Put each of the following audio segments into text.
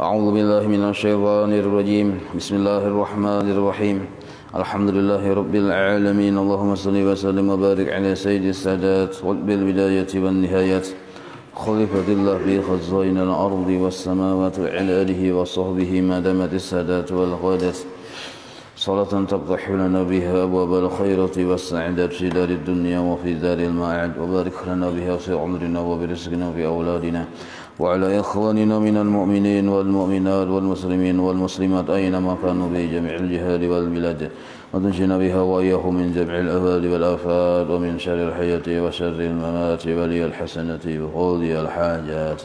أعوذ بالله من الشيطان الرجيم بسم الله الرحمن الرحيم الحمد لله رب العالمين اللهم صل وسلم وبارك على سيد السادات بالبداية والنهايات خليفة الله في خزائن الأرض والسماوات وعلى آله وصحبه ما دامت السادات والغادات صلاة تفتح لنا بها أبواب الخيرة والسعادة في دار الدنيا وفي دار المعاد وبارك لنا بها في عمرنا وبرزقنا وفي أولادنا وعلى إخواننا من المؤمنين والمؤمنات والمسلمين والمسلمات أينما كانوا في جميع الجهاد والبلاد وتنجنا بها وإياهم من جميع الأهوال والآفات ومن شر الحياة وشر الممات ولي الحسنة وقضي الحاجات.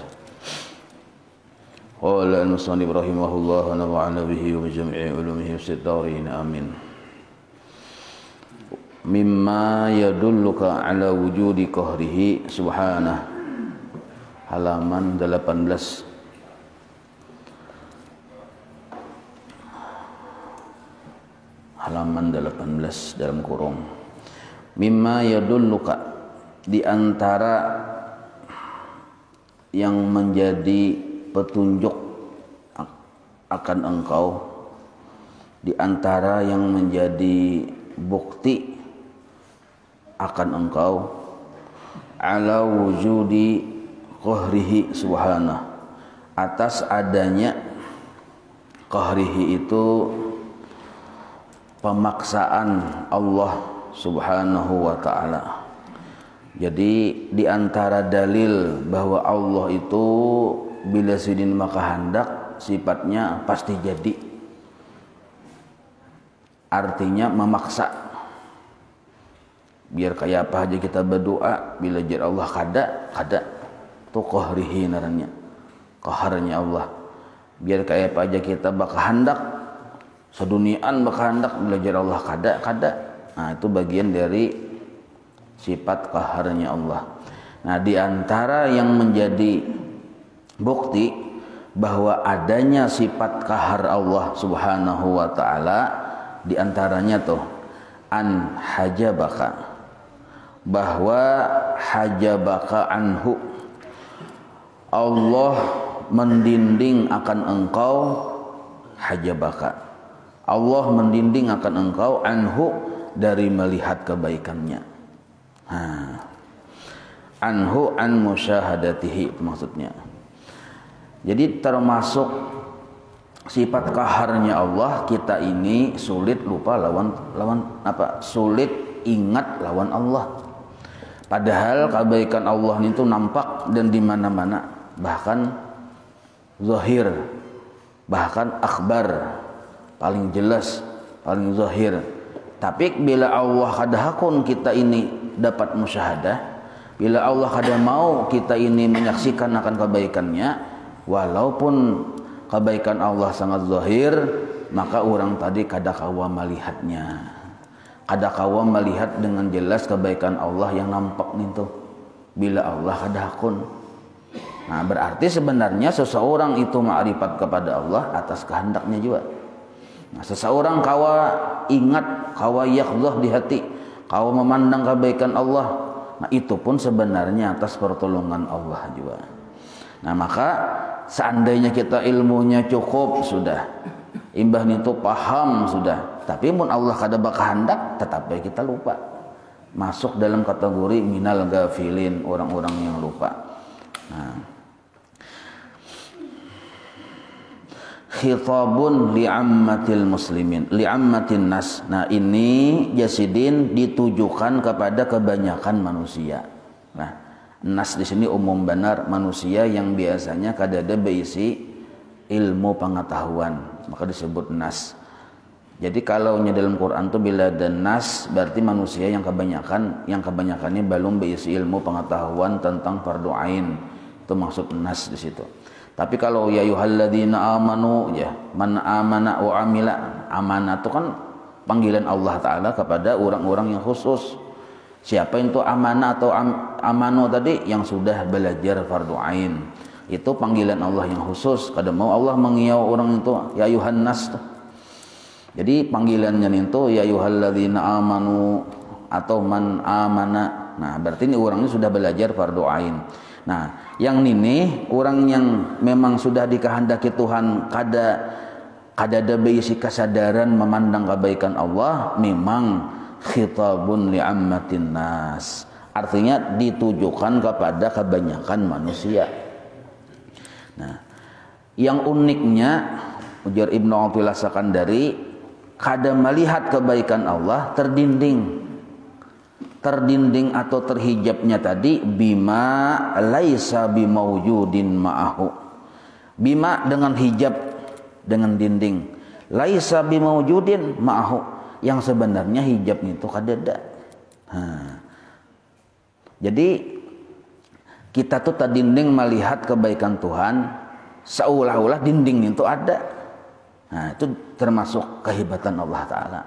قال المصنف رحمه الله ونفعنا به وبجميع علومه في الدارين آمين. مما يدلك على وجود قهره سبحانه. Halaman 18. Halaman 18 dalam kurung. Mimma yadulluka, di antara yang menjadi petunjuk akan engkau, di antara yang menjadi bukti akan engkau, ala wujudi qahrihi subhanah, atas adanya qahrihi itu pemaksaan Allah subhanahu wa ta'ala. Jadi di antara dalil bahwa Allah itu bila sidin maka hendak, sifatnya pasti jadi, artinya memaksa. Biar kayak apa aja kita berdoa, bila jar Allah kada itu qahrihi naranya, qaharnya Allah. Biar kayak apa aja kita bakal hendak, seduniaan bakal hendak, belajar Allah kada. Nah itu bagian dari sifat qaharnya Allah. Nah di antara yang menjadi bukti bahwa adanya sifat qahar Allah subhanahu wa ta'ala, di antaranya tuh an hajabaka, bahwa hajabaka anhu, Allah mendinding akan engkau, hajabaka, Allah mendinding akan engkau, anhu, dari melihat kebaikannya. Anhu an musyahadatihi maksudnya. Jadi termasuk sifat qaharnya Allah, kita ini sulit lupa lawan apa? Sulit ingat lawan Allah. Padahal kebaikan Allah itu nampak dan di mana-mana. Bahkan zahir, bahkan akhbar, paling jelas, paling zahir. Tapi bila Allah kada hakun kita ini dapat musyahadah, bila Allah kada mau kita ini menyaksikan akan kebaikannya, walaupun kebaikan Allah sangat zahir, maka orang tadi kada kawa melihatnya, kada kawa melihat dengan jelas kebaikan Allah yang nampak itu bila Allah kada hakun. Nah berarti sebenarnya seseorang itu ma'rifat kepada Allah atas kehendaknya juga. Nah seseorang kawa ingat, kawa yaqdzah di hati, kawa memandang kebaikan Allah, nah itu pun sebenarnya atas pertolongan Allah juga. Nah maka seandainya kita ilmunya cukup sudah, imbah itu paham sudah, tapi pun Allah kada berkehendak, tetapi kita lupa, masuk dalam kategori minal ghafilin, orang-orang yang lupa. Nah khitabun li'ammatil muslimin, li'ammatin nas. Nah ini jasidin ditujukan kepada kebanyakan manusia. Nah nas di sini umum benar, manusia yang biasanya kadada berisi ilmu pengetahuan, maka disebut nas. Jadi kalau dalam Quran tuh bila ada nas berarti manusia yang kebanyakannya belum berisi ilmu pengetahuan tentang fardu ain, itu maksud nas di situ. Tapi kalau ya ayyuhalladzina amanu, ya man amana wa amila, amanah itu kan panggilan Allah Ta'ala kepada orang-orang yang khusus. Siapa itu amanah atau amanu tadi? Yang sudah belajar fardu ain, itu panggilan Allah yang khusus. Kadang mau Allah mengiau orang itu ya ayyuhan nas. Jadi panggilannya itu ya ayyuhalladzina amanu atau man amana. Nah berarti ini orangnya sudah belajar fardu ain. Nah, yang ini orang yang memang sudah dikehendaki Tuhan kada beisi kesadaran memandang kebaikan Allah, memang khitabun li'ammatin nas. Artinya ditujukan kepada kebanyakan manusia. Nah, yang uniknya ujar Ibnu Athaillah Sakandari, kada melihat kebaikan Allah terdinding atau terhijabnya tadi bima laisa bimaujudin ma'ahu. Bima dengan hijab, dengan dinding, laisa bimaujudin ma'ahu, yang sebenarnya hijab itu kada ada. Jadi kita tuh terdinding melihat kebaikan Tuhan seolah-olah dinding itu ada. Nah, itu termasuk kehebatan Allah Ta'ala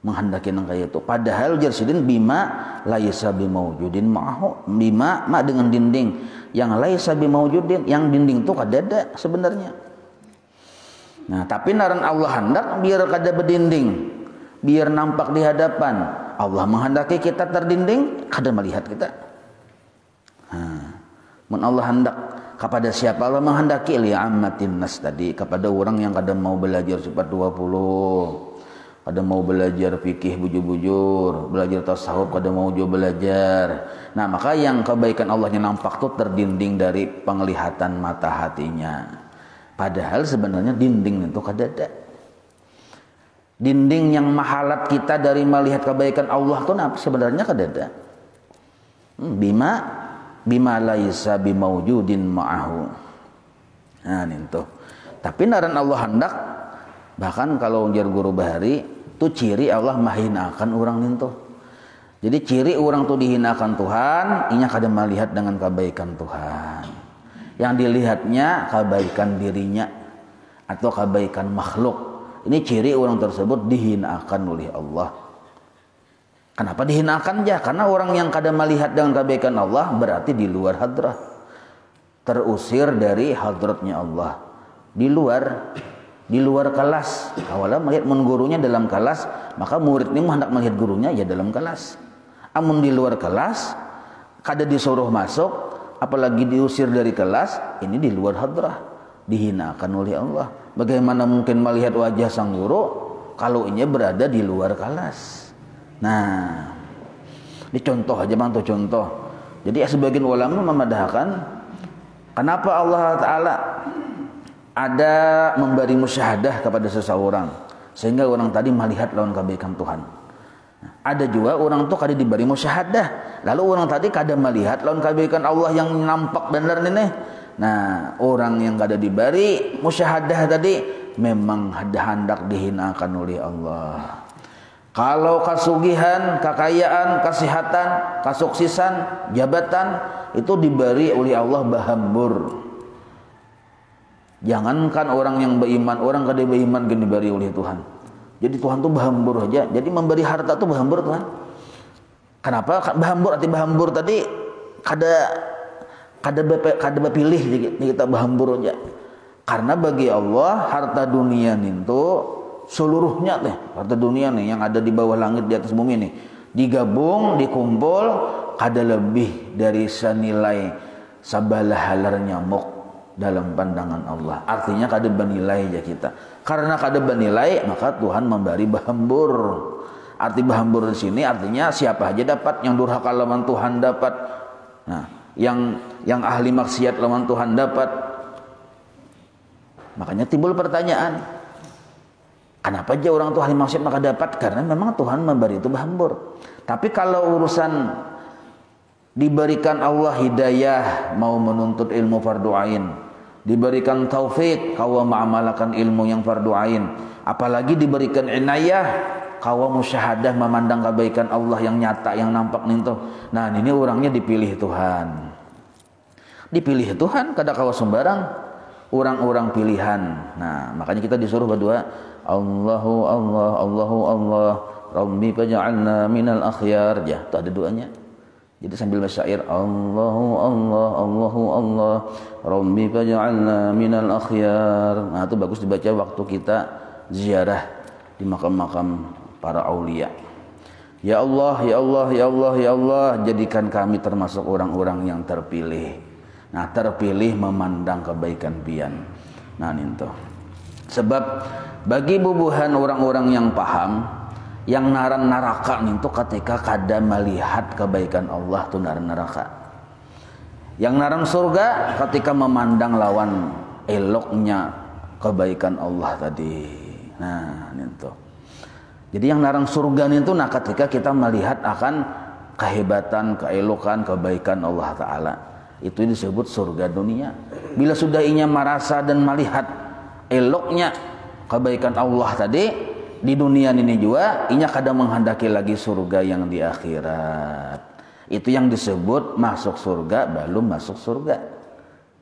menghendaki nang kaya itu. Padahal jarsidin bima laisa bimaujudin ma'ahu, bima ma dengan dinding, yang laisa bimaujudin, yang dinding itu kada ada sebenarnya. Nah, tapi naran Allah hendak biar kada berdinding, biar nampak di hadapan. Allah menghendaki kita terdinding, kada melihat kita. Mun Allah hendak kepada siapa Allah menghendaki? Li'ammatin nas tadi, kepada orang yang kada mau belajar sifat 20, kada mau belajar fikih bujur-bujur, belajar tasawuf kada mau juga belajar. Nah, maka yang kebaikan Allahnya nampak tuh terdinding dari penglihatan mata hatinya. Padahal sebenarnya dinding itu kada ada. Dinding yang menghalat kita dari melihat kebaikan Allah tuh sebenarnya kada ada. Bima laisa bimaujudin ma'ahu. Nah, itu. Tapi naran Allah hendak, bahkan kalau ujar guru bahari itu ciri Allah mahinakan orang itu. Jadi ciri orang tuh dihinakan Tuhan, inya kada melihat dengan kebaikan Tuhan. Yang dilihatnya kebaikan dirinya atau kebaikan makhluk. Ini ciri orang tersebut dihinakan oleh Allah. Kenapa dihinakan ya? Karena orang yang kada melihat dengan kebaikan Allah berarti di luar hadrah, terusir dari hadratnya Allah, di luar kelas. Kalau melihat gurunya dalam kelas, maka murid ini hendak melihat gurunya ya dalam kelas. Amun di luar kelas, kada disuruh masuk, apalagi diusir dari kelas, ini di luar hadrah, dihinakan oleh Allah. Bagaimana mungkin melihat wajah sang guru kalau ini berada di luar kelas? Nah, ini contoh aja bang, tuh contoh. Jadi sebagian ulama memadahkan kenapa Allah Ta'ala ada memberi musyahadah kepada seseorang sehingga orang tadi melihat lawan kebaikan Tuhan. Ada juga orang tuh kada diberi musyahadah, lalu orang tadi kada melihat lawan kebaikan Allah yang nampak benar ini. Nah, orang yang kada diberi musyahadah tadi memang hendak dihinakan oleh Allah. Kalau kasugihan, kekayaan, kesehatan, kesuksesan, jabatan itu diberi oleh Allah bahambur. Jangankan orang yang beriman, orang kada beriman gini diberi oleh Tuhan. Jadi Tuhan tuh bahambur aja. Jadi memberi harta tuh bahambur Tuhan. Kenapa bahambur? Arti bahambur tadi kada bepilih kita bahambur aja. Karena bagi Allah harta dunia itu seluruhnya teh, harta dunia nih yang ada di bawah langit di atas bumi nih digabung, dikumpul kada lebih dari senilai sabalah halar nyamuk dalam pandangan Allah. Artinya kada bernilai ya kita. Karena kada bernilai maka Tuhan memberi bahambur. Arti bahambur di sini artinya siapa aja dapat, yang durhaka lawan Tuhan dapat. Nah, yang ahli maksiat lawan Tuhan dapat. Makanya timbul pertanyaan, kenapa aja orang tuh ahli maksiat maka dapat? Karena memang Tuhan memberi itu bahambur. Tapi kalau urusan diberikan Allah hidayah mau menuntut ilmu fardu ain, diberikan taufik kawa mengamalkan ilmu yang fardu ain, apalagi diberikan inayah kawa musyahadah memandang kebaikan Allah yang nyata yang nampak ninto. Nah, ini orangnya dipilih Tuhan. Dipilih Tuhan kada kawa sembarang. Orang-orang pilihan. Nah, makanya kita disuruh berdoa, Allahu Allah, Allahu Allah, Rabbi faj'alna minal akhyar. Ya, itu ada doanya. Jadi sambil bersyair, Allahu Allah, Allahu Allah, Rabbi faj'alna minal akhyar. Nah, itu bagus dibaca waktu kita ziarah di makam-makam para aulia. Ya Allah, ya Allah, ya Allah, ya Allah, jadikan kami termasuk orang-orang yang terpilih. Nah, terpilih memandang kebaikan pian. Nah, itu. Sebab bagi bubuhan orang-orang yang paham, yang naran neraka itu ketika kada melihat kebaikan Allah tu naran neraka. Yang naran surga ketika memandang lawan eloknya kebaikan Allah tadi. Nah, itu. Jadi yang naran surga itu nah ketika kita melihat akan kehebatan, keelokan, kebaikan Allah Ta'ala. Itu disebut surga dunia. Bila sudah inya merasa dan melihat eloknya kebaikan Allah tadi di dunia ini juga, inya kadang menghendaki lagi surga yang di akhirat. Itu yang disebut masuk surga belum masuk surga.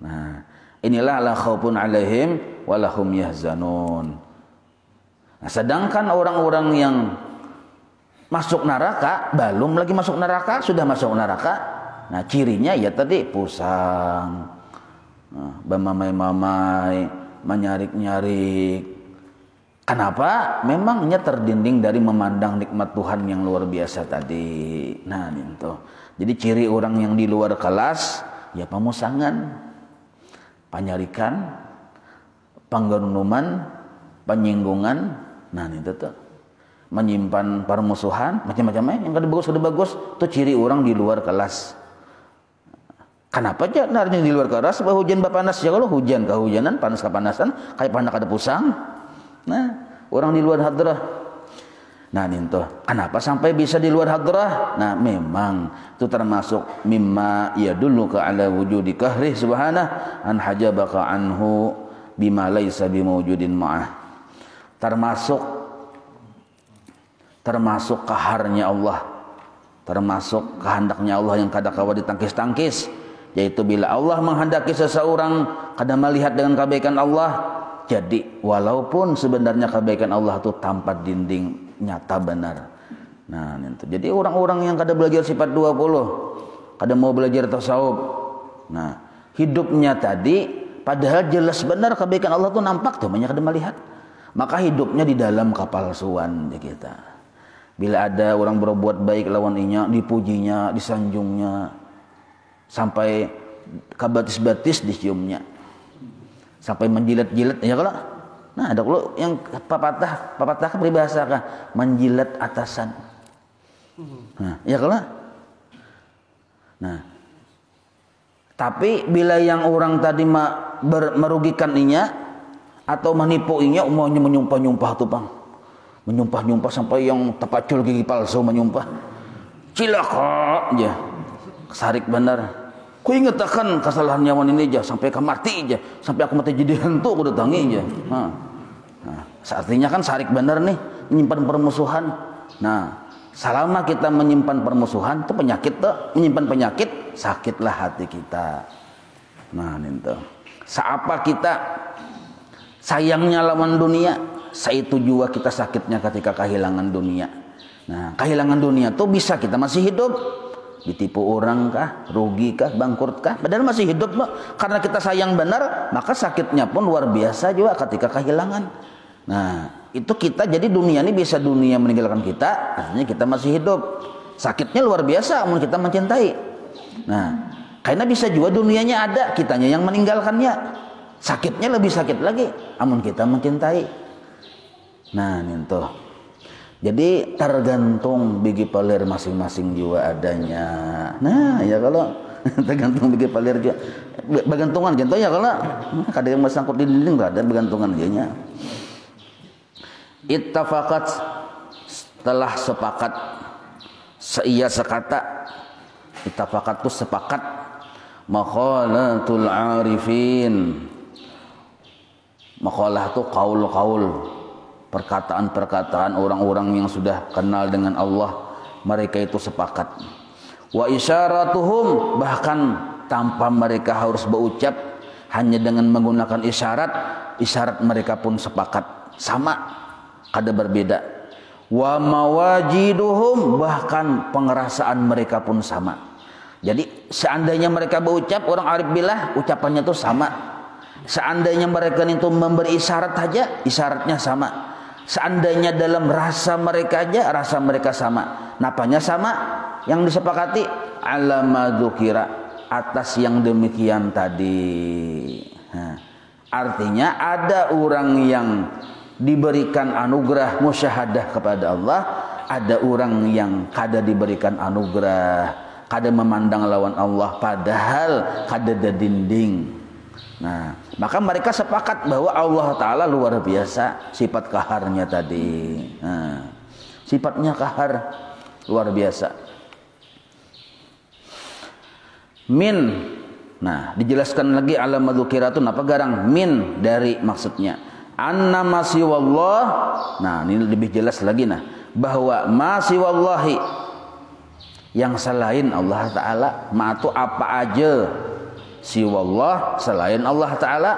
Nah, inilah la khaufun alaihim walahum yahzanun. Nah, sedangkan orang-orang yang masuk neraka belum lagi masuk neraka, sudah masuk neraka. Nah, cirinya ya tadi pusang, bamamai-mamai, menyarik-nyarik. Kenapa? Memangnya terdinding dari memandang nikmat Tuhan yang luar biasa tadi. Nah, itu. Jadi ciri orang yang di luar kelas ya pamusangan, panyarikan, panggerunuman, penyinggungan. Nah, itu tuh. Menyimpan permusuhan, macam-macam yang kada bagus itu ciri orang di luar kelas. Kenapa aja narnya di luar kelas? Sebab hujan bapanas ya, kalau hujan kehujanan, panas kepanasan, kayak panas kada pusang. Nah, orang di luar hadrah. Nah, itu. Kenapa sampai bisa di luar hadrah? Nah, memang itu termasuk mimma yadulluka ala wujudi kahri subhanah an hajabaka anhu bima laisa bimawjudin ma'ah. Termasuk kaharnya Allah, termasuk kehendaknya Allah yang kada kawa ditangkis-tangkis, yaitu bila Allah menghendaki seseorang kada melihat dengan kebaikan Allah, jadi walaupun sebenarnya kebaikan Allah itu tanpa dinding nyata benar. Nah, itu. Jadi orang-orang yang kada belajar sifat 20, kada mau belajar tasawuf. Nah, hidupnya tadi padahal jelas benar kebaikan Allah itu nampak tuh, banyak kada melihat. Maka hidupnya di dalam kepalsuan ya kita. Bila ada orang berbuat baik lawan inya, dipujinya, disanjungnya, sampai kabatis-batis diciumnya, sampai menjilat-jilat ya kalau. Nah, ada kalau yang papatah peribahasa kah menjilat atasan. Nah, ya kalau. Nah, tapi bila yang orang tadi merugikan inya atau menipu inya, umumnya menyumpah-nyumpah tuh bang, menyumpah-nyumpah sampai yang tepacul gigi palsu menyumpah, cilaka aja, sarik benar. Ku inget akan kesalahan nyawan ini aja sampai ke mati aja, sampai aku mati jadi hantu aku datangi aja. Nah, artinya kan sarik benar nih, menyimpan permusuhan. Nah, selama kita menyimpan permusuhan itu penyakit tuh, menyimpan penyakit, sakitlah hati kita. Nah, itu. Seapa kita sayangnya lawan dunia, seitu juga kita sakitnya ketika kehilangan dunia. Nah, kehilangan dunia tuh bisa kita masih hidup, ditipu orang kah, rugi kah, bangkrut kah, padahal masih hidup loh. Karena kita sayang benar, maka sakitnya pun luar biasa juga ketika kehilangan. Nah, itu kita jadi dunia ini bisa dunia meninggalkan kita, artinya kita masih hidup. Sakitnya luar biasa amun kita mencintai. Nah, karena bisa juga dunianya ada, kitanya yang meninggalkannya. Sakitnya lebih sakit lagi amun kita mencintai. Nah, itu. Jadi tergantung bagi palir masing-masing juga adanya. Nah, ya kalau tergantung bagi palir juga. Bergantungan contoh ya kalau kada yang bersangkut di dinding ada bergantungan dianya. Ittafaqat, telah sepakat, seia sekata. Ittafaqat itu sepakat, maqalatul arifin. Maqalah itu qaul-qaul, perkataan-perkataan orang-orang yang sudah kenal dengan Allah, mereka itu sepakat. Wa isyaratuhum, bahkan tanpa mereka harus berucap, hanya dengan menggunakan isyarat mereka pun sepakat, sama, kada berbeda. Wa mawajiduhum, bahkan pengerasaan mereka pun sama. Jadi seandainya mereka berucap, orang arif billah ucapannya itu sama. Seandainya mereka itu memberi isyarat saja, isyaratnya sama. Seandainya dalam rasa mereka aja, rasa mereka sama. napanya sama yang disepakati ala madzukira atas yang demikian tadi. Artinya ada orang yang diberikan anugerah musyahadah kepada Allah, ada orang yang kada diberikan anugerah, kada memandang lawan Allah padahal kada ada dinding. Nah, maka mereka sepakat bahwa Allah Ta'ala luar biasa sifat kaharnya tadi. Sifatnya kahar luar biasa. Min, nah dijelaskan lagi ala madzukiratun apa garang min dari maksudnya. Anna masiwallah, nah ini lebih jelas lagi nah bahwa masiwallahi yang selain Allah Ta'ala, ma itu apa aja siwallah selain Allah Ta'ala,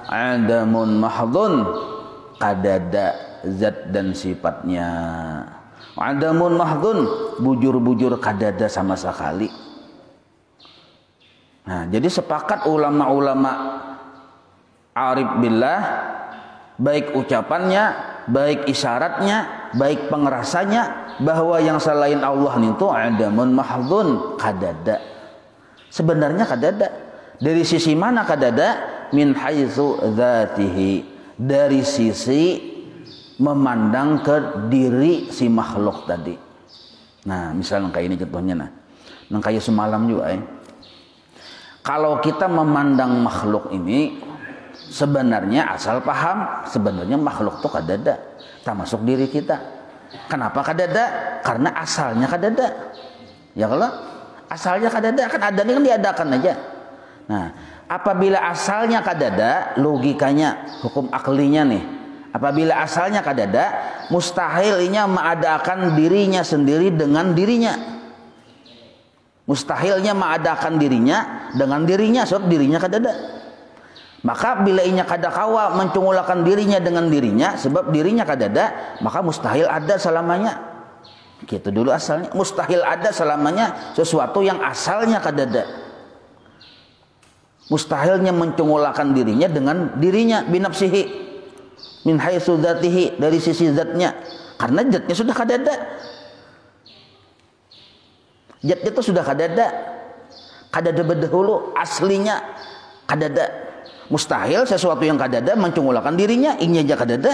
adamun mahdun kadada zat dan sifatnya, adamun mahdun bujur-bujur kadada sama sekali. Nah jadi sepakat ulama-ulama arif billah, baik ucapannya, baik isyaratnya, baik pengerasanya, bahwa yang selain Allah itu adamun mahdun kadada. Sebenarnya kadada. Dari sisi mana kadada? Min haitsu dzatihi, dari sisi memandang ke diri si makhluk tadi. Nah, misalnya kayak ini contohnya nah. Kayak semalam juga kalau kita memandang makhluk ini sebenarnya asal paham, sebenarnya makhluk itu kadada, termasuk diri kita. Kenapa kadada? Karena asalnya kadada. Ya kalau asalnya kadada kan ada ini kan diadakan aja. Nah, apabila asalnya kadada, logikanya, hukum aklinya nih, apabila asalnya kadada, mustahilnya mengadakan dirinya sendiri dengan dirinya. Mustahilnya mengadakan dirinya dengan dirinya, sebab dirinya kadada. Maka bila inya kada kawa mencungulakan dirinya dengan dirinya, sebab dirinya kadada, maka mustahil ada selamanya. Gitu dulu asalnya, mustahil ada selamanya sesuatu yang asalnya kadada. Mustahilnya mencungulakan dirinya dengan dirinya binafsihi min haitsu dzatihi, dari sisi zatnya, karena zatnya sudah kadada. Zatnya itu sudah kadada berdahulu, aslinya kadada. Mustahil sesuatu yang kadada mencungulakan dirinya, inya aja kadada,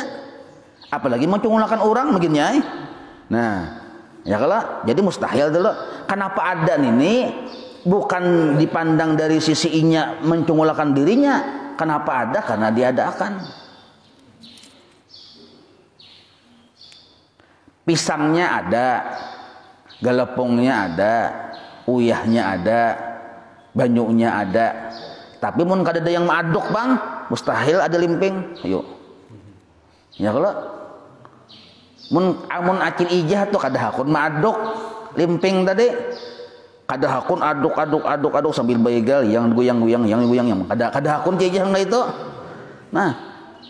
apalagi mencungulakan orang begini. Nah, ya kalau jadi mustahil dulu. Kenapa ada ini? Bukan dipandang dari sisi inya mencungulakan dirinya. Kenapa ada? Karena diadakan. Pisangnya ada, gelepongnya ada, uyahnya ada, banyunya ada. Tapi mun kadada yang maaduk bang, mustahil ada limping. Ayo, ya kalau mun acil ijah tuh kada hakun maaduk limping tadi. Kada hakun aduk sambil begal yang goyang yang kada hakun ijah enggak itu. Nah,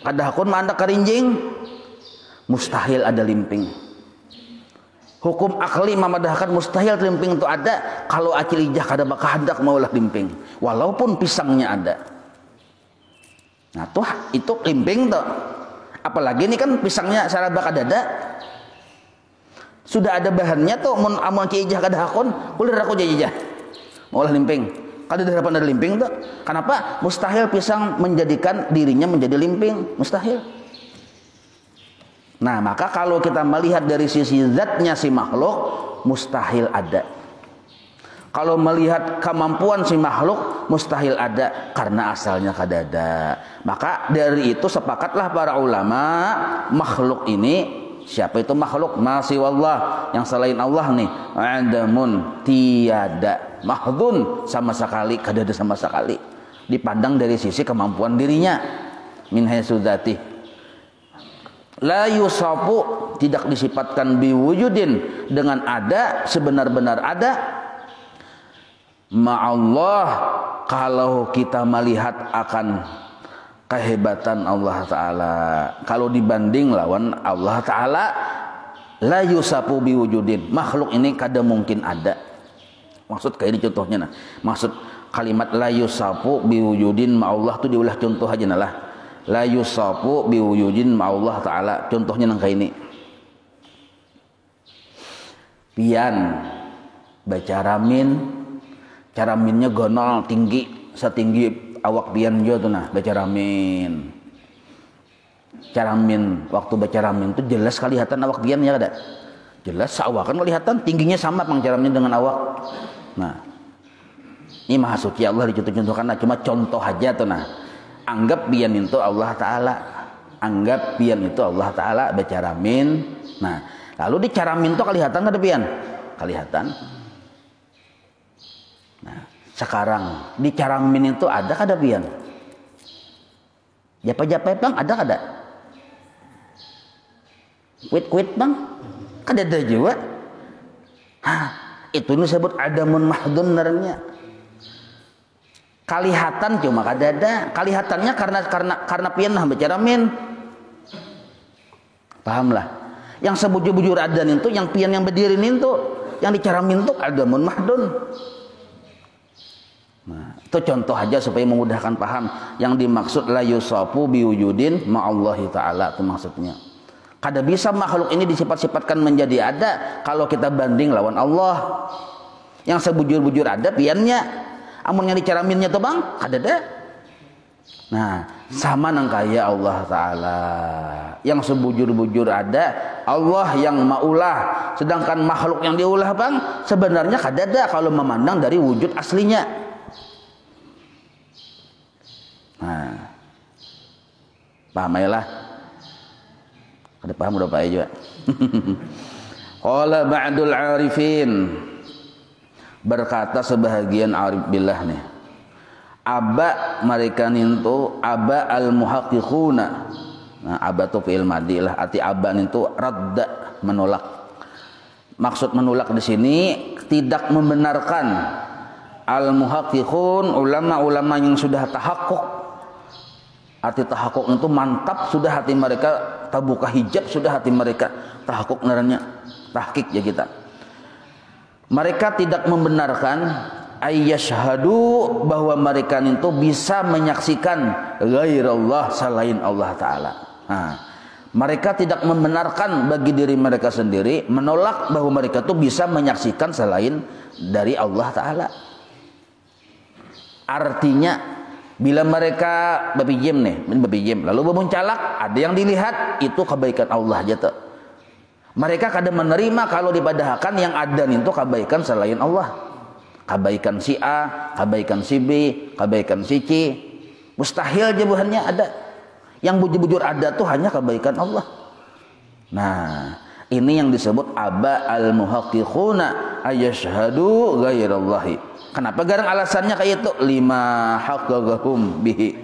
kada hakun manda karinjing, mustahil ada limping. Hukum akli memadahkan mustahil limping itu ada kalau acil ijah kada bakal hendak maulah limping, walaupun pisangnya ada. Nah tuh itu limping tuh. Apalagi ini kan pisangnya syarat bakal ada. Sudah ada bahannya tuh, mun amun ijah kada hakun, kulir aku ijah. Maulah limping. Kada ada harapan ada limping tuh. Kenapa? Mustahil pisang menjadikan dirinya menjadi limping, mustahil. Nah, maka kalau kita melihat dari sisi zatnya si makhluk, mustahil ada. Kalau melihat kemampuan si makhluk, mustahil ada karena asalnya kadada. Maka dari itu sepakatlah para ulama, makhluk ini, siapa itu makhluk? Masiwallah, yang selain Allah nih, adamun, tiada, mahdun, sama sekali, kadada sama sekali. Dipandang dari sisi kemampuan dirinya, min haitsu dzatihi. La yusafu, tidak disifatkan biwujudin, dengan ada, sebenar-benar ada. Ma'allah, kalau kita melihat akan kehebatan Allah Ta'ala, kalau dibanding lawan Allah Ta'ala, la yusafu biwujudin, makhluk ini kada mungkin ada. Maksud kayak ini contohnya nah. Maksud kalimat la yusafu biwujudin ma'allah itu diulah contoh aja nah lah. La yusafu biwujudin ma'allah Ta'ala, contohnya nang kayak ini. pian baca ramin, caraminnya gonol tinggi setinggi awak pian jo tuh nah baca ramin. Caramin waktu baca ramin tuh jelas kelihatan awak pian ya ada. Jelas seawakan kelihatan tingginya sama pang caramin dengan awak. Nah, ini maha suci Allah dicontoh-contohkan, nah, cuma contoh aja tuh nah. Anggap pian itu Allah Ta'ala. Anggap pian itu Allah Ta'ala baca ramin. Nah, lalu di caramin tuh kelihatan nggak pian? Kelihatan. Nah, sekarang di caramin itu ada kada pian? Japa-japa bang ada kada? Kuit-kuit bang? Kada ada juga. Hah, itu disebut adamun mahdun narnya. Kalihatan cuma kada ada. Kalihatannya karena pian nah baca ramin. Pahamlah. Yang sebujur-bujur adan itu, yang pian yang berdiri itu, yang dicaramin itu adamun mahdun. Nah, itu contoh aja supaya memudahkan paham. Yang dimaksud la yusafu biwujudin ma'allahi ta'ala itu maksudnya. Kada bisa makhluk ini disifat-sifatkan menjadi ada kalau kita banding lawan Allah. Yang sebujur-bujur ada piannya. Amun yang dicaraminnya tuh bang, kada ada. Nah, sama nang kaya Allah Ta'ala. Yang sebujur-bujur ada Allah yang maulah. Sedangkan makhluk yang diulah bang, sebenarnya kada ada kalau memandang dari wujud aslinya. Nah, paham ya lah. Kada paham udah Pak juga. Qala ba'dul arifin, berkata sebahagian arif billah nih, aba mereka nintu aba al muhaqqiquna. Nah, aba tu fi'il madhi lah, arti aba itu radda, menolak. Maksud menolak di sini tidak membenarkan. Al muhaqqiqun, ulama-ulama yang sudah tahakkuk. Arti tahakkuk itu mantap sudah hati mereka, tabuka hijab sudah hati mereka, tahakkuk naranya, tahqiq ya kita. Mereka tidak membenarkan ayyashhadu bahwa mereka itu bisa menyaksikan ghairallah selain Allah Ta'ala. Nah, mereka tidak membenarkan bagi diri mereka sendiri, menolak bahwa mereka itu bisa menyaksikan selain dari Allah Ta'ala. Artinya bila mereka babijim nih, babijim lalu memuncalak, ada yang dilihat itu kebaikan Allah aja tuh. Mereka kadang menerima kalau dipadahkan yang ada itu kebaikan selain Allah. Kebaikan si A, kebaikan si B, kebaikan si C. Mustahil jawabannya ada. Yang bujur-bujur ada tuh hanya kebaikan Allah. Nah, ini yang disebut aba al muhaqqiquna ayyashhadu ghairallahi. Kenapa garang alasannya kayak itu? Lima haqqaqahum bihi.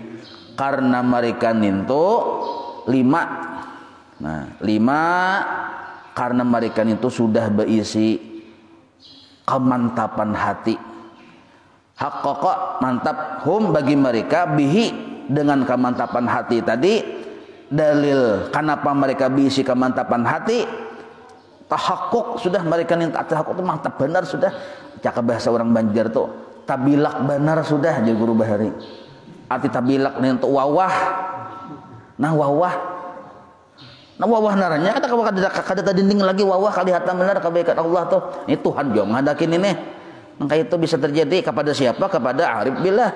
Karena mereka nintu lima. Nah, lima karena mereka itu sudah berisi kemantapan hati. Haqqaqa mantap hum bagi mereka bihi dengan kemantapan hati tadi. Dalil kenapa mereka berisi kemantapan hati, tahakkuk sudah mereka nintu tahakkuk itu mantap benar sudah. Cakap bahasa orang Banjar tuh tabilak benar sudah jadi guru bahari. Arti tabilak nintu wawah. Nah wawah. Nah wawah naranya kata dinding lagi wawah kelihatan benar kebaikan Allah tuh. Ini Tuhan juga menghadakin ini. Maka itu bisa terjadi kepada siapa? Kepada arif billah.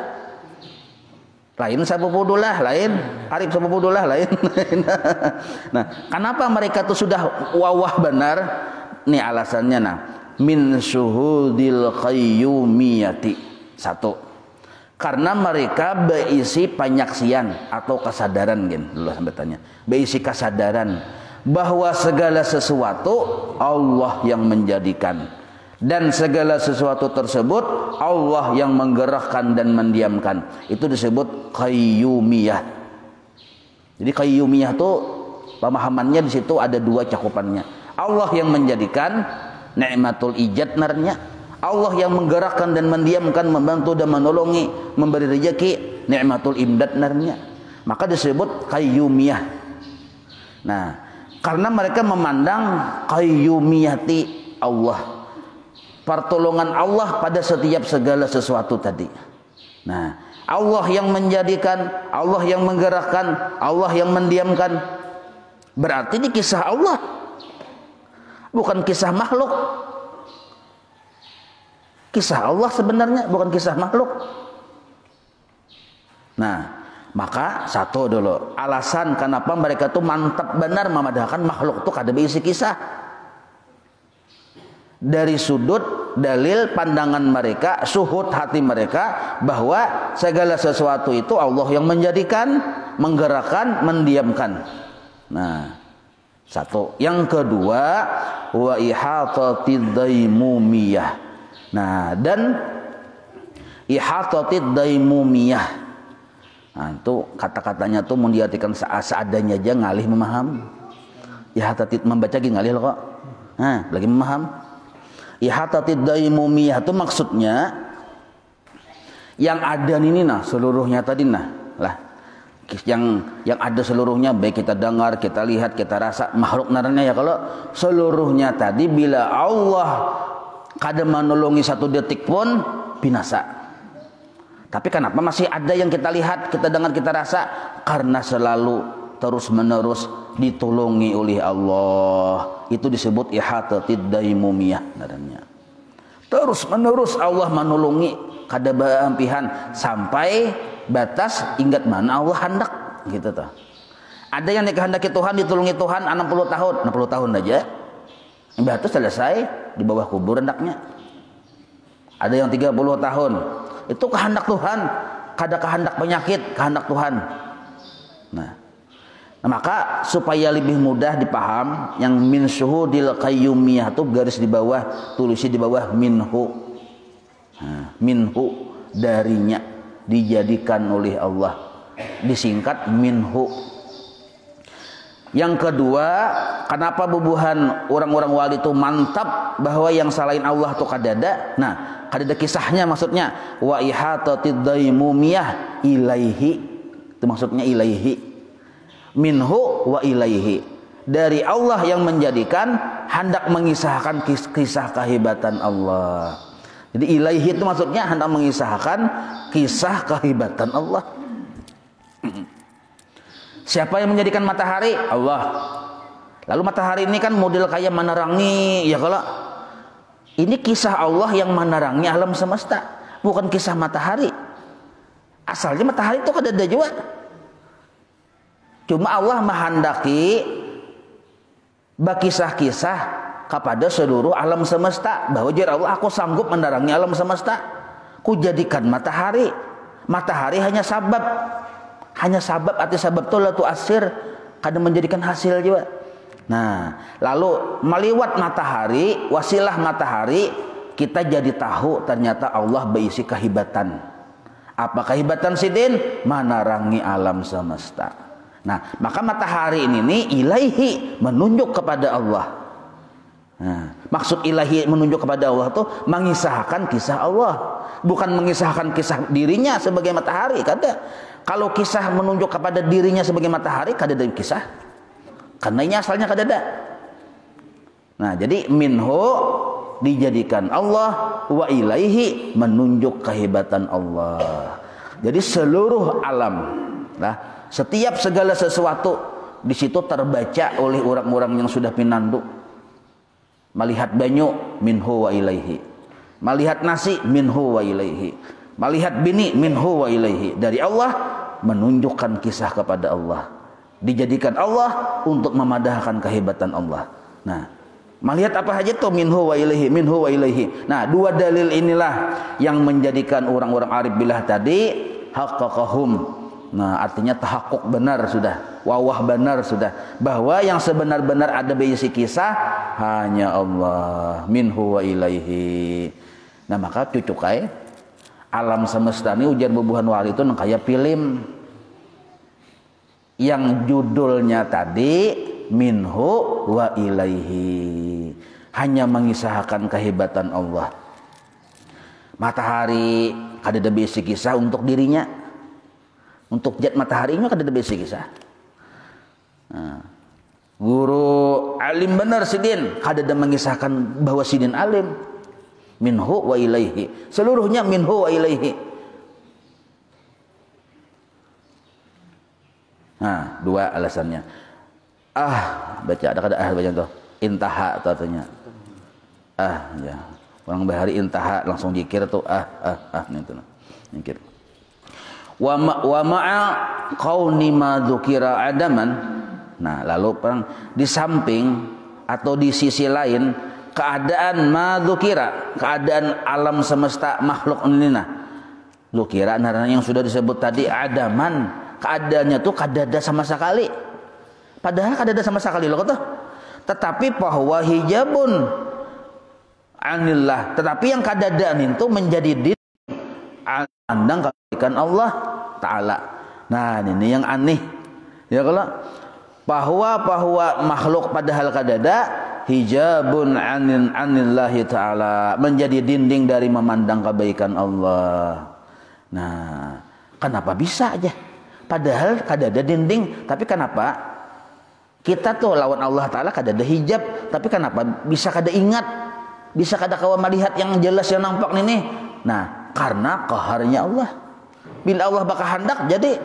Lain sabupudullah, lain arif sabupudullah, lain. Nah, kenapa mereka tuh sudah wawah benar? Nih alasannya nah. Min syuhudil qayyumiyati. Satu. Karena mereka berisi penyaksian atau kesadaran gen dulu sampai tanya. Berisi kesadaran bahwa segala sesuatu Allah yang menjadikan dan segala sesuatu tersebut Allah yang menggerakkan dan mendiamkan. Itu disebut qayyumiyah. Jadi qayyumiyah itu pemahamannya di situ ada dua cakupannya. Allah yang menjadikan nikmatul ijad narnya. Allah yang menggerakkan dan mendiamkan, membantu dan menolongi, memberi rezeki, nikmatul imdad narnya. Maka disebut qayyumiyah. Nah, karena mereka memandang qayyumiyati Allah, pertolongan Allah pada setiap segala sesuatu tadi. Nah, Allah yang menjadikan, Allah yang menggerakkan, Allah yang mendiamkan. Berarti ini kisah Allah, bukan kisah makhluk. kisah Allah sebenarnya, bukan kisah makhluk. Nah, maka satu dulu alasan kenapa mereka tuh mantap benar memadahkan makhluk tuh kada berisi kisah. Dari sudut dalil pandangan mereka, suhud hati mereka bahwa segala sesuatu itu Allah yang menjadikan, menggerakkan, mendiamkan. Nah, satu. Yang kedua, wa ihatatid daimumiyah. Nah, dan ihatatid daimumiyah. Nah, itu kata-katanya tuh mau diartikan seadanya aja ngalih memaham. Ihatatid membaca lagi ngalih loh kok. Nah, lagi memaham. Ihatatid daimumiyah itu maksudnya yang ada ini nah seluruhnya tadi nah lah yang ada seluruhnya, baik kita dengar, kita lihat, kita rasa, makhluk naranya ya. Kalau seluruhnya tadi bila Allah kada menolongi satu detik pun binasa. Tapi kenapa masih ada yang kita lihat, kita dengar, kita rasa? Karena selalu terus menerus ditolongi oleh Allah. Itu disebut ihatatid daimumiyah naranya. Terus menerus Allah menolongi kada beampihan sampai batas ingat mana Allah hendak gitu tuh. Ada yang dikehendaki Tuhan, ditolongi Tuhan 60 tahun, 60 tahun aja. Itu selesai di bawah kubur hendaknya. Ada yang 30 tahun. Itu kehendak Tuhan, kada kehendak penyakit, kehendak Tuhan. Nah, maka supaya lebih mudah dipaham yang min syuhudil qayyumiyah itu garis di bawah, tulisi di bawah minhu. Nah, minhu darinya, dijadikan oleh Allah, disingkat minhu. Yang kedua, kenapa bubuhan orang-orang wali itu mantap bahwa yang selain Allah itu kadada? Nah, kadada kisahnya maksudnya wa ihatatid daimumiyah ilaihi. Itu maksudnya ilaihi. Minhu wa ilaihi. Dari Allah yang menjadikan, hendak mengisahkan kisah kehebatan Allah. Jadi ilaihi itu maksudnya hendak mengisahkan kisah kehebatan Allah. Siapa yang menjadikan matahari? Allah. Lalu matahari ini kan model kayak menerangi, ya kalau ini kisah Allah yang menerangi alam semesta, bukan kisah matahari. Asalnya matahari itu kada ada juga. Cuma Allah menghendaki berkisah-kisah kepada seluruh alam semesta bahwa jar Allah, aku sanggup menerangi alam semesta. Ku jadikan matahari. Matahari hanya sabab. Hanya sabab, arti sabab itu la tu'assir, kadang menjadikan hasil juga. Nah, lalu meliwat matahari, wasilah matahari, kita jadi tahu ternyata Allah berisi kehebatan. Apa kehebatan sidin? Menerangi alam semesta. Nah, maka matahari ini ilaihi, menunjuk kepada Allah. Nah, maksud ilahi menunjuk kepada Allah itu mengisahkan kisah Allah, bukan mengisahkan kisah dirinya sebagai matahari, kada. Kalau kisah menunjuk kepada dirinya sebagai matahari, kada ada kisah. Karena ini asalnya kada ada. Nah, jadi minhu dijadikan Allah, wa ilaihi menunjuk kehebatan Allah. Jadi seluruh alam, nah, setiap segala sesuatu di situ terbaca oleh orang-orang yang sudah pinandu. Melihat banyu, minhu wa ilaihi. Melihat nasi, minhu wa ilaihi. Melihat bini, minhu wa ilaihi. Dari Allah menunjukkan kisah kepada Allah. Dijadikan Allah untuk memadahkan kehebatan Allah. Nah, melihat apa saja itu minhu wa ilaihi, minhu wa ilaihi. Nah, dua dalil inilah yang menjadikan orang-orang arif billah tadi haqqaqahum. Nah, artinya tahakkuk benar sudah, wawah benar sudah, bahwa yang sebenar-benar ada berisi kisah hanya Allah, minhu wa ilaihi. Nah, maka cucukai alam semesta ini ujar bubuhan wali itu kayak film yang judulnya tadi minhu wa ilaihi, hanya mengisahkan kehebatan Allah. Matahari kada ada basic kisah untuk dirinya, untuk zat mataharinya kada ada basic kisah. Nah, guru alim benar sidin kada ada mengisahkan bahwa sidin alim, minhu wa ilaihi, seluruhnya minhu wa ilaihi. Nah, dua alasannya. Baca ada kada baca tuh intaha atau artinya ya. Orang bahari intaha langsung zikir tuh gitu zikir. Wa ma'a qauni ma dzukira adaman. Nah, lalu di samping atau di sisi lain keadaan ma dzukira, keadaan alam semesta makhluk ini dzukira yang sudah disebut tadi adaman, keadaannya tuh kadada sama sekali. Padahal kadada sama sekali loh kata. Tetapi bahwa hijabun anillah, tetapi yang kadadaan itu menjadi pandang kebaikan Allah Ta'ala. Nah ini yang aneh ya, kalau bahwa makhluk padahal kadada hijabun anillahi ta'ala, menjadi dinding dari memandang kebaikan Allah. Nah kenapa bisa aja padahal kadada dinding, tapi kenapa kita tuh lawan Allah Ta'ala kadada hijab, tapi kenapa bisa kada ingat, bisa kada kawa melihat yang jelas yang nampak ini? Nah karena qaharnya Allah. Bila Allah bakal hendak jadi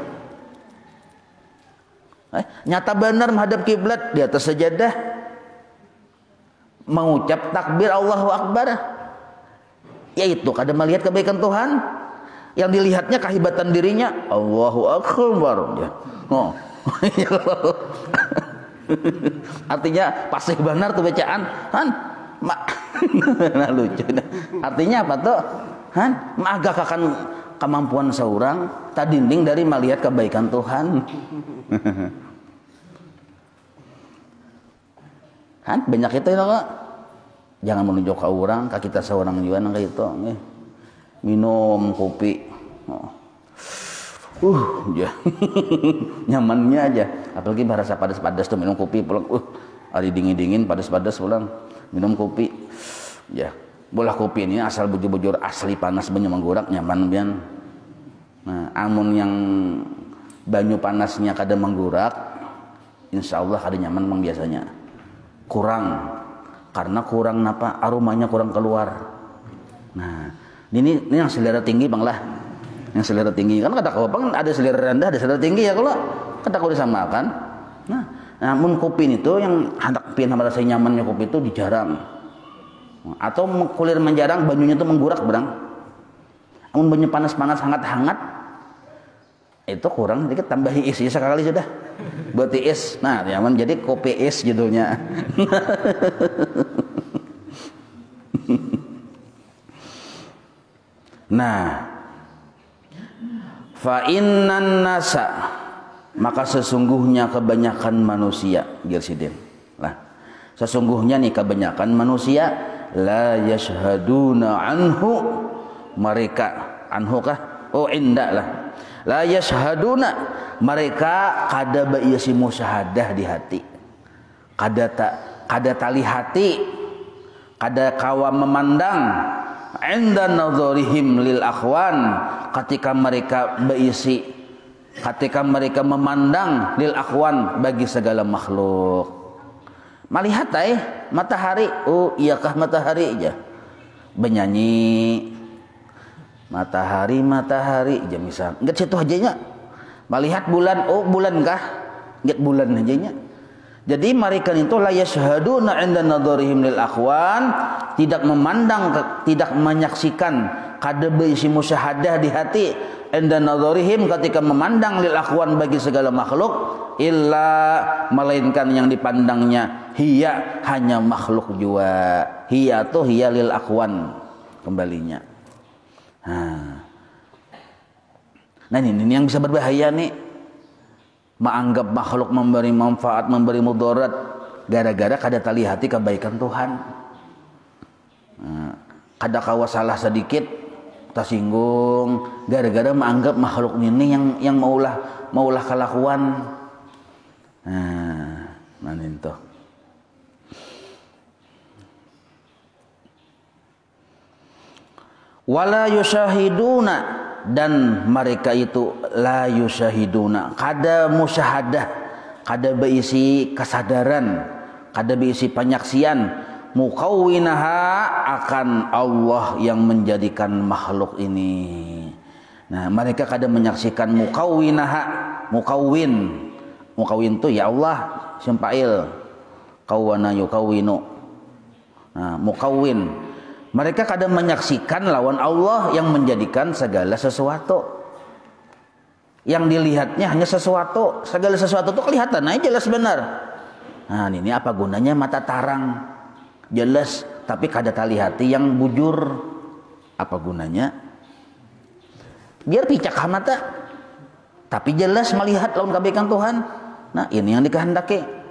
nyata benar menghadap kiblat di atas sajadah, mengucap takbir Allahu Akbar, yaitu kada melihat kebaikan Tuhan, yang dilihatnya kehebatan dirinya. Allahu Akbar ya. Artinya pasih benar tuh bacaan nah lucu. Artinya apa tuh? Agak akan kemampuan seorang tak dinding dari melihat kebaikan Tuhan. Banyak itu ya kok. Jangan menunjuk ke orang, ke kita seorang juga nang itu. Minum kopi. Ya. Nyamannya aja. Apalagi berasa padas-padas tuh minum kopi pulang. Hari dingin-dingin padas-padas pulang minum kopi. Ya. Bolah kopi ini asal bujur-bujur asli panas banyu menggurak nyaman bian. Nah, amun yang banyu panasnya kada menggurak, insya Allah kada nyaman memang biasanya. Kurang, karena kurang napa aromanya kurang keluar. Nah, ini yang selera tinggi bang lah, yang selera tinggi kan kada kau bang ada selera rendah ada selera tinggi ya kalau kada kau disamakan. Nah, namun kopi itu yang hendak pian sama rasa nyamannya kopi itu dijarang. Atau kulir menjarang banyunya itu menggurak berang. Namun banyu panas-panas hangat-hangat itu kurang, sedikit tambahi is sekali sudah buat is. Nah nyaman jadi kopi is judulnya. Nah fa innan nasa, maka sesungguhnya kebanyakan manusia Girsidin lah, sesungguhnya nih kebanyakan manusia la yashhaduna anhu, mereka anhu kah? Oh indah lah. La yashhaduna, mereka kada baiyasi musyahadah di hati, kada tali hati, kada kawa memandang inda nadharihim lil akhwan, ketika mereka baiyasi, ketika mereka memandang lil akhwan bagi segala makhluk. Melihat matahari, oh iyakah matahari aja bernyanyi matahari aja misal enggak situ aja nya. Melihat bulan, oh bulan kah enggak bulan aja nya. Jadi mereka itu la yashhaduna 'inda nadharihim lil akhwan, tidak memandang, tidak menyaksikan kada baisi musyahadah di hati inda nadharihim, ketika memandang lil akhwan bagi segala makhluk, illa melainkan yang dipandangnya hiya hanya makhluk jua. Hiya tuh hiya lil akhwan kembalinya. Nah ini yang bisa berbahaya nih, menganggap makhluk memberi manfaat, memberi mudarat gara-gara kada tali hati kebaikan Tuhan. Kada kawa salah sedikit tersinggung gara-gara menganggap makhluk ini yang maulah kelakuan. Nah itu. Wala yusyahiduna, dan mereka itu la yusyahiduna, kada musyahadah, kada berisi kesadaran, kada berisi penyaksian mukawwinaha, akan Allah yang menjadikan makhluk ini. Nah mereka kada menyaksikan mukawwinaha, mukawwin itu ya Allah simpail, kawana yukawwinu. Nah mukawwin Mereka kadang menyaksikan lawan Allah yang menjadikan segala sesuatu. Yang dilihatnya hanya sesuatu, segala sesuatu itu kelihatan aja jelas benar. Nah, ini apa gunanya mata tarang jelas tapi kada talihati yang bujur? Apa gunanya? Biar picak mata tapi jelas melihat lawan kebaikan Tuhan. Nah, ini yang dikehendaki.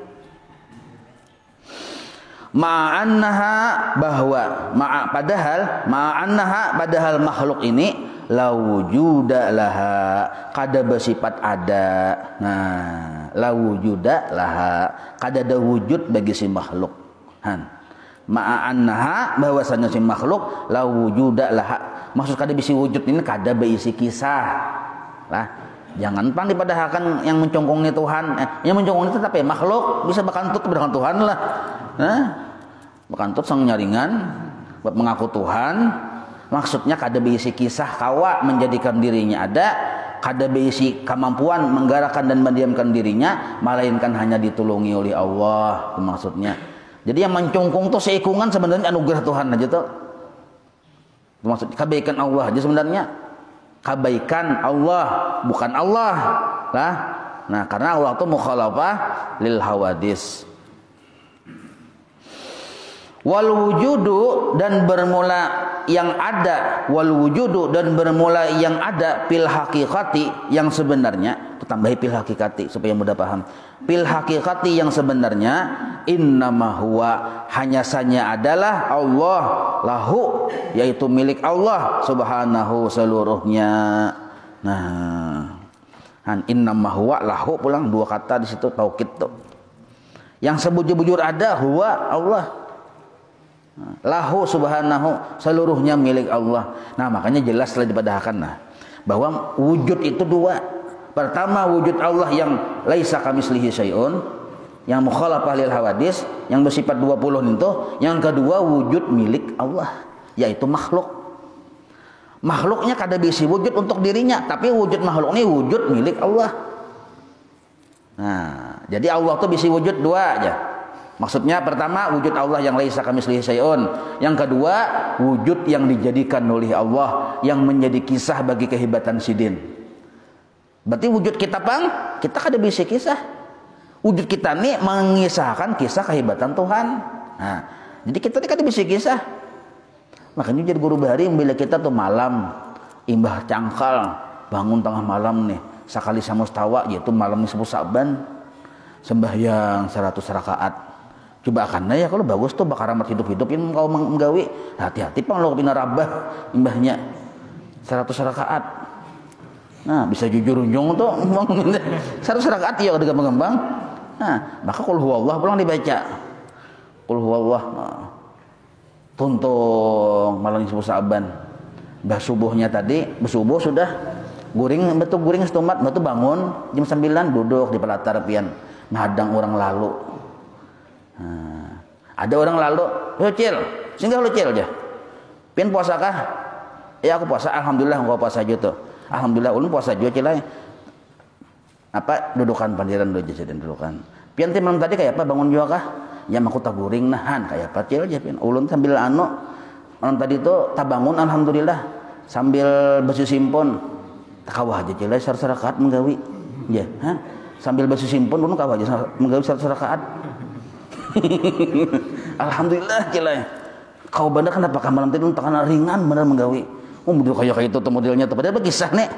Padahal makhluk ini la wujuda laha, kada bersifat ada. Nah, la wujuda laha, kada ada wujud bagi si makhluk. Ma'annaha, bahwasanya si makhluk la wujuda laha, maksud kada bisi wujud ini kada berisi kisah lah. Jangan pang dipadahakan yang mencongkong ni Tuhan, yang mencongkong itu tapi makhluk bisa bakantut dengan Tuhan lah. Bakantut sang nyaringan buat mengaku Tuhan, maksudnya kada berisi kisah kawa menjadikan dirinya ada, kada berisi kemampuan menggerakkan dan mendiamkan dirinya, melainkan hanya ditulungi oleh Allah, itu maksudnya. Jadi yang mencongkong tuh seikungan sebenarnya anugerah Tuhan aja tuh. Itu maksudnya kebaikan Allah aja sebenarnya. Kebaikan Allah, bukan Allah lah. Nah, karena Allah itu mukhalafah lil hawadis. Wal wujudu, dan bermula yang ada, wal wujudu, dan bermula yang ada fil haqiqati, yang sebenarnya, tambahi fil haqiqati supaya mudah paham. Fil haqiqati, yang sebenarnya, innama huwa, hanya saja adalah Allah, lahu, yaitu milik Allah subhanahu seluruhnya. Nah, innama huwa, lahu, pulang dua kata di situ taukid tuh. Yang sebujur-bujur ada huwa Allah, lahu subhanahu, seluruhnya milik Allah. Nah, makanya jelas telah dipadahkan bahwa wujud itu dua. Pertama, wujud Allah yang laisa kamislihi syai'un, yang mukhalafah lil hawadis, yang bersifat 20 itu. Yang kedua, wujud milik Allah, yaitu makhluk. Makhluknya kada bisa wujud untuk dirinya, tapi wujud makhluk ini wujud milik Allah. Nah, jadi Allah tuh bisa wujud dua aja. Maksudnya pertama, wujud Allah yang laisa kamislihi syai'un. Yang kedua, wujud yang dijadikan oleh Allah, yang menjadi kisah bagi kehebatan sidin. Berarti wujud kita kita kada bisa kisah. Wujud kita nih mengisahkan kisah kehebatan Tuhan. Nah, jadi kita nih kada bisa kisah. Makanya jadi guru bahari bila kita tuh malam imbah cangkal bangun tengah malam nih sekali samustawa, yaitu malam nisfu Sa'ban, sembahyang 100 rakaat. Coba akan ya kalau bagus tuh bakar amat hidup-hidupin kau menggawi. Hati-hati pang lo kepina rabah imbahnya 100 rakaat. Nah, bisa jujur unjung tuh 100 rakaat ya udah gampang-gampang. Nah, maka qul huwallah pulang dibaca. Qul huwallah. Tuntung malam nisfu Sa'ban. Bah subuhnya tadi, bersubuh sudah guring setumat, betul bangun jam 9 duduk di pelatar pian menghadang orang lalu. Nah, ada orang lalu, Cil, singgah lu Cil aja. Pian puasa kah? Ya aku puasa, alhamdulillah engkau puasa aja tuh. Alhamdulillah ulun puasa aja Cil. Apa dudukan pandiran dulu jadi dudukan. Pian teh malam tadi kayak apa bangun juga kah? Ya aku tak guring nahan kayak apa Cil aja pian. Ulun sambil malam tadi tuh tak bangun alhamdulillah sambil bersih simpon. Tak kawah aja Cil 100 rakaat menggawi. Ya, sambil bersih simpon ulun kawah aja menggawi 100 rakaat. Alhamdulillah Cilai. Kau bener kenapa malam tadi tekanan ringan bener menggawi. Model kayak itu tuh modelnya tuh padahal berkisah nek.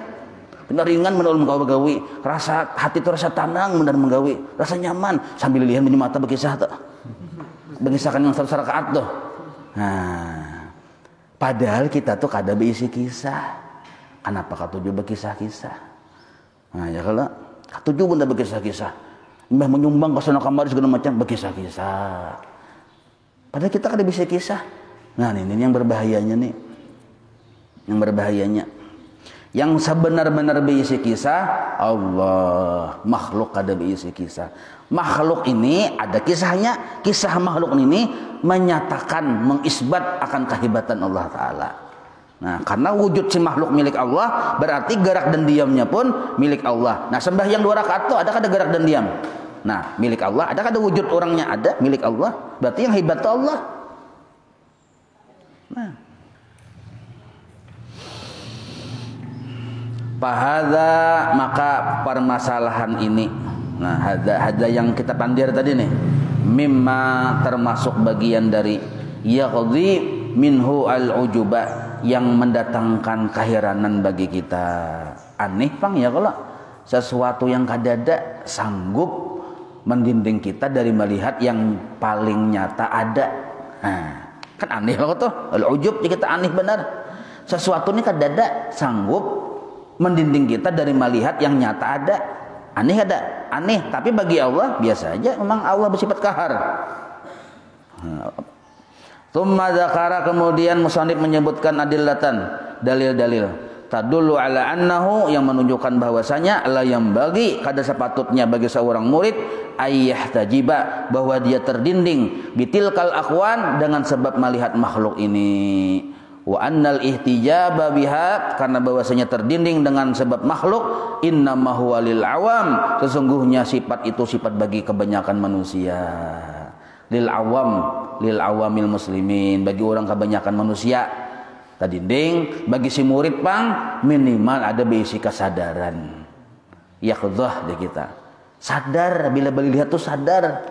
Bener ringan bener menggawi gawi. Rasa hati itu rasa tenang bener menggawi. Rasa nyaman sambil lihat di mata berkisah tuh. Berkisahkan yang 100 rakaat tuh. Nah, padahal kita tuh kada berisi kisah. Kenapa katuju berkisah-kisah? Nah, ya kalau katuju bener berkisah-kisah. Mbah menyumbang ke sana kamari segala macam berkisah-kisah. Padahal kita kada bisa kisah. Nah, ini yang berbahayanya nih. Yang berbahayanya. Yang sebenar-benar berisi kisah Allah, makhluk kada berisi kisah. Makhluk ini ada kisahnya. Kisah makhluk ini menyatakan, mengisbat akan kehebatan Allah Ta'ala. Nah, karena wujud si makhluk milik Allah, berarti gerak dan diamnya pun milik Allah. Nah, sembahyang 2 rakaat itu ada kada gerak dan diam? Nah, milik Allah. Ada kada wujud orangnya? Ada, milik Allah. Berarti yang hebat itu Allah. Nah, Fahadza, maka permasalahan ini, nah hadza yang kita pandir tadi nih, mimma termasuk bagian dari yaqdi minhu al-ujuba, yang mendatangkan keheranan bagi kita. Aneh pang ya kalau sesuatu yang kadada sanggup mendinding kita dari melihat yang paling nyata ada. Nah, kan aneh loh tuh, al-ujub kita aneh benar. Sesuatu ini kadada sanggup mendinding kita dari melihat yang nyata ada. Aneh ada, aneh, tapi bagi Allah biasa aja, memang Allah bersifat kahar. Tsumma dzakara, kemudian musannif menyebutkan adillatan, dalil-dalil tadullu ala annahu, yang menunjukkan bahwasanya la yang bagi kada sepatutnya bagi seorang murid ayyah tajiba, bahwa dia terdinding bitilkal aqwan, dengan sebab melihat makhluk ini. Wa annal ihtijaba biha, karena bahwasanya terdinding dengan sebab makhluk, innama huwa lil awam, sesungguhnya sifat itu sifat bagi kebanyakan manusia. Lil awam, lil awamil muslimin, bagi orang kebanyakan manusia. Terdinding bagi si murid pang minimal ada basic kesadaran. Yaqdzah deh kita. Sadar, bila lihat tuh sadar.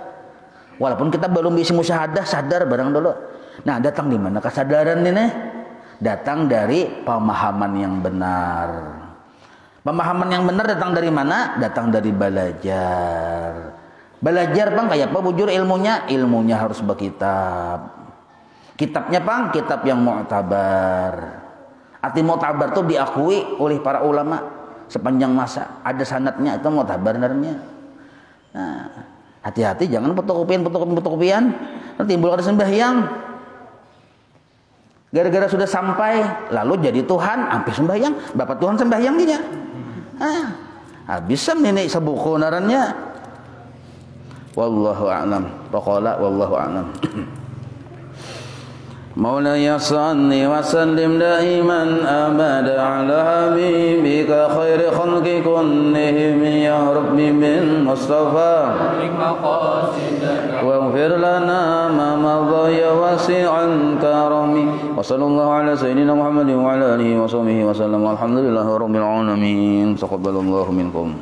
Walaupun kita belum bisa musyahadah, sadar barang dulu. Nah, datang di mana kesadaran ini? Datang dari pemahaman yang benar. Pemahaman yang benar datang dari mana? Datang dari belajar. Belajar bang kayak apa bujur ilmunya? Ilmunya harus berkitab. Kitabnya bang, kitab yang mu'tabar. Arti mu'tabar itu diakui oleh para ulama sepanjang masa. Ada sanadnya, itu mu'tabar namanya. Nah, hati-hati jangan fotokopian. Nanti timbul ada sembahyang. Gara-gara sudah sampai, lalu jadi Tuhan, sampai sembahyang, Bapak Tuhan sembahyang dia. Bisa nenek sebuku narannya. Wallahu a'lam. Paqala wallahu a'lam. Maulaya salli wa sallim daiman abada ala habibika khairi khalqi kullihim ya rabbi bil mustafa waghfir lana ma madha ya wasi'al karami wa sallallahu ala sayyidina Muhammadin wa ala alihi wa sahbihi wa sallam walhamdulillahi rabbil alamin taqabbalallahu minkum.